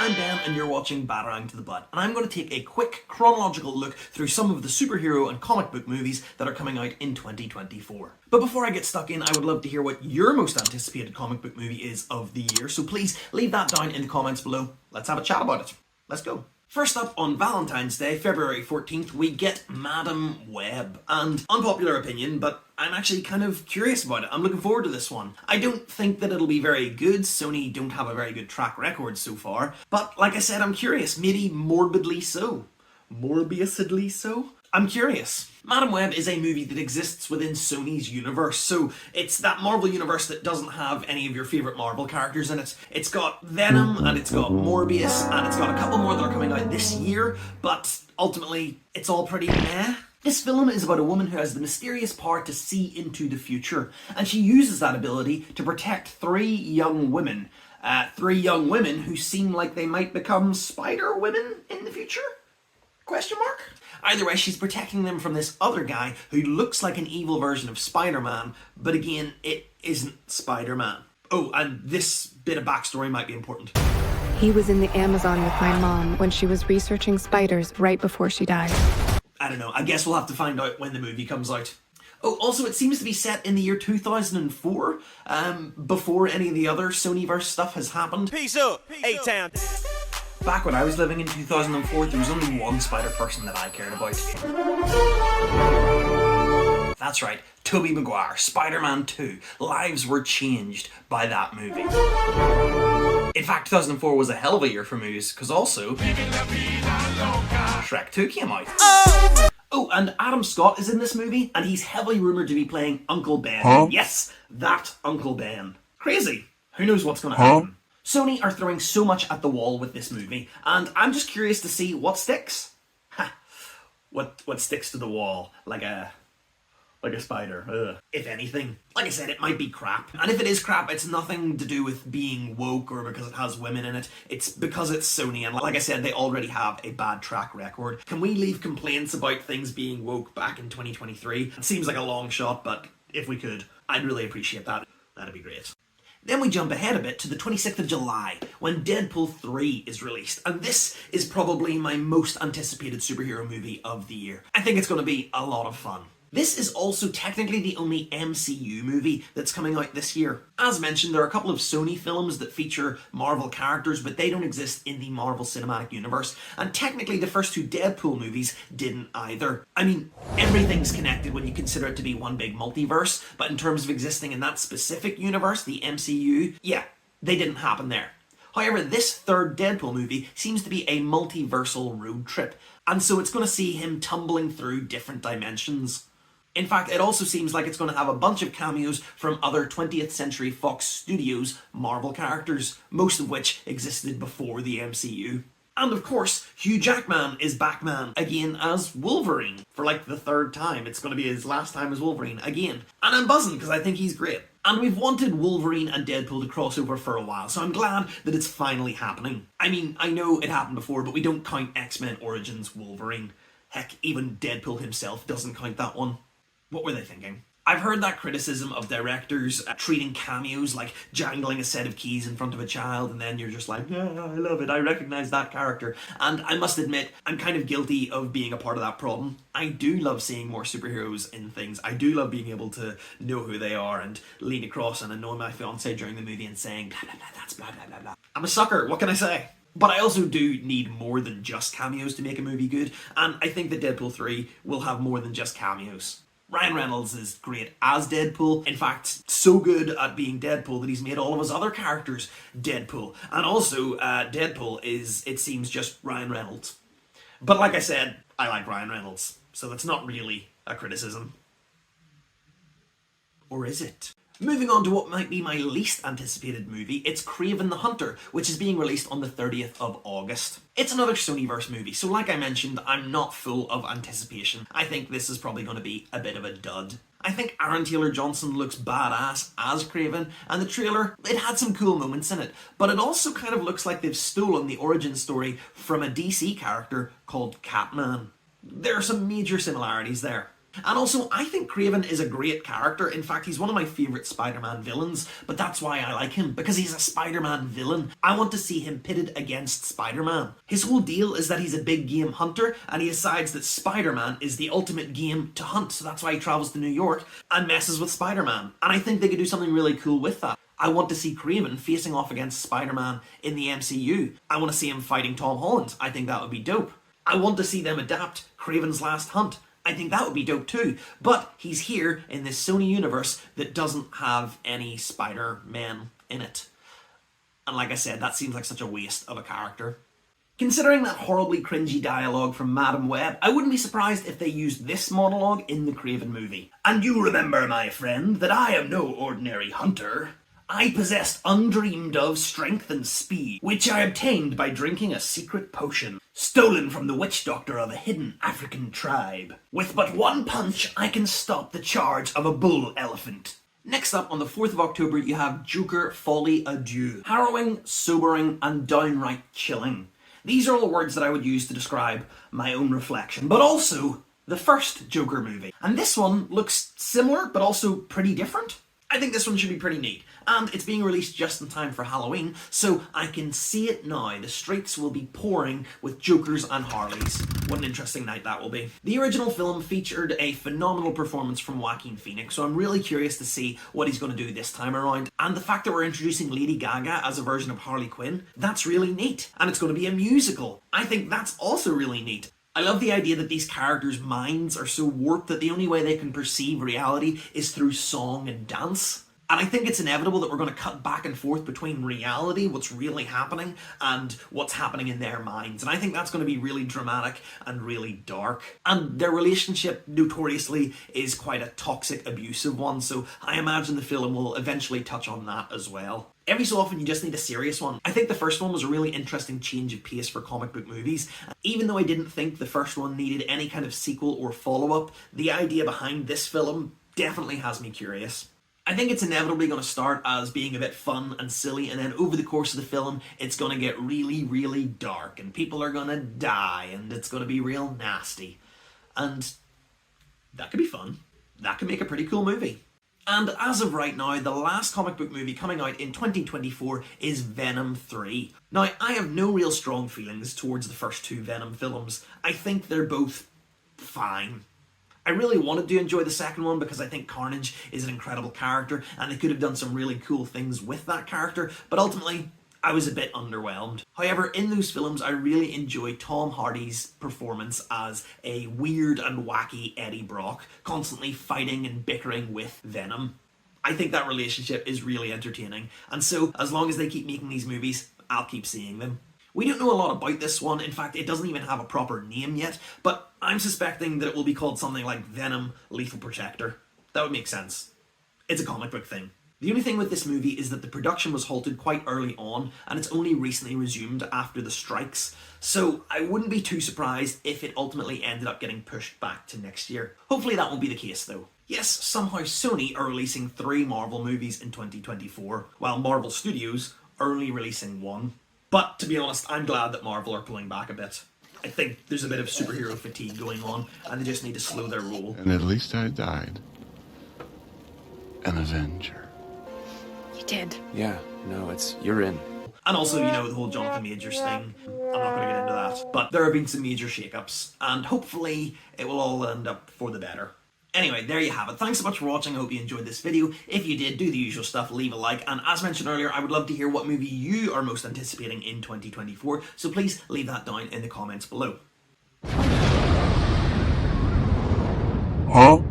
I'm Ben and you're watching Batarang to the Butt, and I'm going to take a quick chronological look through some of the superhero and comic book movies that are coming out in 2024. But before I get stuck in, I would love to hear what your most anticipated comic book movie is of the year, so please leave that down in the comments below. Let's have a chat about it. Let's go. First up, on Valentine's Day, February 14th, we get Madam Web. And unpopular opinion, but I'm actually kind of curious about it. I'm looking forward to this one. I don't think that it'll be very good. Sony don't have a very good track record so far. But like I said, I'm curious. Maybe morbidly so. Morbiously so? I'm curious. Madam Web is a movie that exists within Sony's universe, so it's that Marvel universe that doesn't have any of your favourite Marvel characters in it. It's got Venom, and it's got Morbius, and it's got a couple more that are coming out this year, but ultimately, it's all pretty meh. This film is about a woman who has the mysterious power to see into the future, and she uses that ability to protect three young women who seem like they might become Spider-Women in the future? Question mark? Either way, she's protecting them from this other guy who looks like an evil version of Spider-Man, but again, it isn't Spider-Man. Oh, and this bit of backstory might be important. He was in the Amazon with my mom when she was researching spiders right before she died. I don't know, I guess we'll have to find out when the movie comes out. Oh, also, it seems to be set in the year 2004, before any of the other Sonyverse stuff has happened. Peace up, A-Town. Back when I was living in 2004, there was only one Spider-Person that I cared about. That's right, Tobey Maguire, Spider-Man 2. Lives were changed by that movie. In fact, 2004 was a hell of a year for movies, because also Shrek 2 came out. Oh, and Adam Scott is in this movie, and he's heavily rumoured to be playing Uncle Ben. Huh? Yes, that Uncle Ben. Crazy. Who knows what's going to happen? Sony are throwing so much at the wall with this movie, and I'm just curious to see what sticks. Ha! What sticks to the wall? Like a spider. Ugh. If anything. Like I said, it might be crap. And if it is crap, it's nothing to do with being woke or because it has women in it. It's because it's Sony, and like I said, they already have a bad track record. Can we leave complaints about things being woke back in 2023? It seems like a long shot, but if we could, I'd really appreciate that. That'd be great. Then we jump ahead a bit to the 26th of July, when Deadpool 3 is released, and this is probably my most anticipated superhero movie of the year. I think it's going to be a lot of fun. This is also technically the only MCU movie that's coming out this year. As mentioned, there are a couple of Sony films that feature Marvel characters, but they don't exist in the Marvel Cinematic Universe, and technically the first two Deadpool movies didn't either. I mean, everything's connected when you consider it to be one big multiverse, but in terms of existing in that specific universe, the MCU, yeah, they didn't happen there. However, this third Deadpool movie seems to be a multiversal road trip, and so it's going to see him tumbling through different dimensions. In fact, it also seems like it's going to have a bunch of cameos from other 20th Century Fox Studios Marvel characters, most of which existed before the MCU. And of course, Hugh Jackman is Batman again as Wolverine. For like the third time. It's going to be his last time as Wolverine again. And I'm buzzing because I think he's great. And we've wanted Wolverine and Deadpool to cross over for a while, so I'm glad that it's finally happening. I mean, I know it happened before, but we don't count X-Men Origins Wolverine. Heck, even Deadpool himself doesn't count that one. What were they thinking? I've heard that criticism of directors treating cameos like jangling a set of keys in front of a child, and then you're just like, yeah, I love it, I recognise that character. And I must admit, I'm kind of guilty of being a part of that problem. I do love seeing more superheroes in things. I do love being able to know who they are and lean across and annoy my fiancé during the movie and saying, blah, blah, blah, that's blah, blah, blah, blah. I'm a sucker, what can I say? But I also do need more than just cameos to make a movie good, and I think that Deadpool 3 will have more than just cameos. Ryan Reynolds is great as Deadpool. In fact, so good at being Deadpool that he's made all of his other characters Deadpool. And also, Deadpool is, it seems, just Ryan Reynolds. But like I said, I like Ryan Reynolds, so that's not really a criticism. Or is it? Moving on to what might be my least anticipated movie, it's Kraven the Hunter, which is being released on the 30th of August. It's another Sonyverse movie, so like I mentioned, I'm not full of anticipation. I think this is probably going to be a bit of a dud. I think Aaron Taylor-Johnson looks badass as Kraven, and the trailer, it had some cool moments in it, but it also kind of looks like they've stolen the origin story from a DC character called Catman. There are some major similarities there. And also, I think Kraven is a great character. In fact, he's one of my favourite Spider-Man villains, but that's why I like him, because he's a Spider-Man villain. I want to see him pitted against Spider-Man. His whole deal is that he's a big game hunter, and he decides that Spider-Man is the ultimate game to hunt, so that's why he travels to New York and messes with Spider-Man. And I think they could do something really cool with that. I want to see Kraven facing off against Spider-Man in the MCU. I want to see him fighting Tom Holland. I think that would be dope. I want to see them adapt Kraven's Last Hunt. I think that would be dope too. But he's here in this Sony universe that doesn't have any Spider-Man in it. And like I said, that seems like such a waste of a character. Considering that horribly cringy dialogue from Madam Web, I wouldn't be surprised if they used this monologue in the Kraven movie. And you remember, my friend, that I am no ordinary hunter. I possessed undreamed of strength and speed, which I obtained by drinking a secret potion, stolen from the witch doctor of a hidden African tribe. With but one punch, I can stop the charge of a bull elephant. Next up, on the 4th of October, you have Joker Folie à Deux. Harrowing, sobering, and downright chilling. These are all words that I would use to describe my own reflection, but also the first Joker movie. And this one looks similar, but also pretty different. I think this one should be pretty neat, and it's being released just in time for Halloween, so I can see it now. The streets will be pouring with Jokers and Harleys. What an interesting night that will be. The original film featured a phenomenal performance from Joaquin Phoenix, so I'm really curious to see what he's going to do this time around. And the fact that we're introducing Lady Gaga as a version of Harley Quinn, that's really neat. And it's going to be a musical. I think that's also really neat. I love the idea that these characters' minds are so warped that the only way they can perceive reality is through song and dance. And I think it's inevitable that we're going to cut back and forth between reality, what's really happening, and what's happening in their minds. And I think that's going to be really dramatic and really dark. And their relationship, notoriously, is quite a toxic, abusive one, so I imagine the film will eventually touch on that as well. Every so often you just need a serious one. I think the first one was a really interesting change of pace for comic book movies. Even though I didn't think the first one needed any kind of sequel or follow-up, the idea behind this film definitely has me curious. I think it's inevitably going to start as being a bit fun and silly, and then over the course of the film, it's going to get really, really dark, and people are going to die, and it's going to be real nasty. And that could be fun. That could make a pretty cool movie. And as of right now, the last comic book movie coming out in 2024 is Venom 3. Now, I have no real strong feelings towards the first two Venom films. I think they're both fine. I really wanted to enjoy the second one because I think Carnage is an incredible character and they could have done some really cool things with that character, but ultimately I was a bit underwhelmed. However, in those films I really enjoyed Tom Hardy's performance as a weird and wacky Eddie Brock, constantly fighting and bickering with Venom. I think that relationship is really entertaining, and so as long as they keep making these movies, I'll keep seeing them. We don't know a lot about this one. In fact, it doesn't even have a proper name yet, but I'm suspecting that it will be called something like Venom Lethal Protector. That would make sense. It's a comic book thing. The only thing with this movie is that the production was halted quite early on, and it's only recently resumed after the strikes, so I wouldn't be too surprised if it ultimately ended up getting pushed back to next year. Hopefully that won't be the case though. Yes, somehow Sony are releasing 3 Marvel movies in 2024, while Marvel Studios are only releasing 1. But to be honest, I'm glad that Marvel are pulling back a bit. I think there's a bit of superhero fatigue going on, and they just need to slow their roll. And at least I died an Avenger. You did. Yeah, no, you're in. And also, you know, the whole Jonathan Majors thing. I'm not going to get into that. But there have been some major shakeups, and hopefully it will all end up for the better. Anyway, there you have it. Thanks so much for watching. I hope you enjoyed this video. If you did, do the usual stuff, leave a like, and as mentioned earlier, I would love to hear what movie you are most anticipating in 2024, so please leave that down in the comments below. Huh?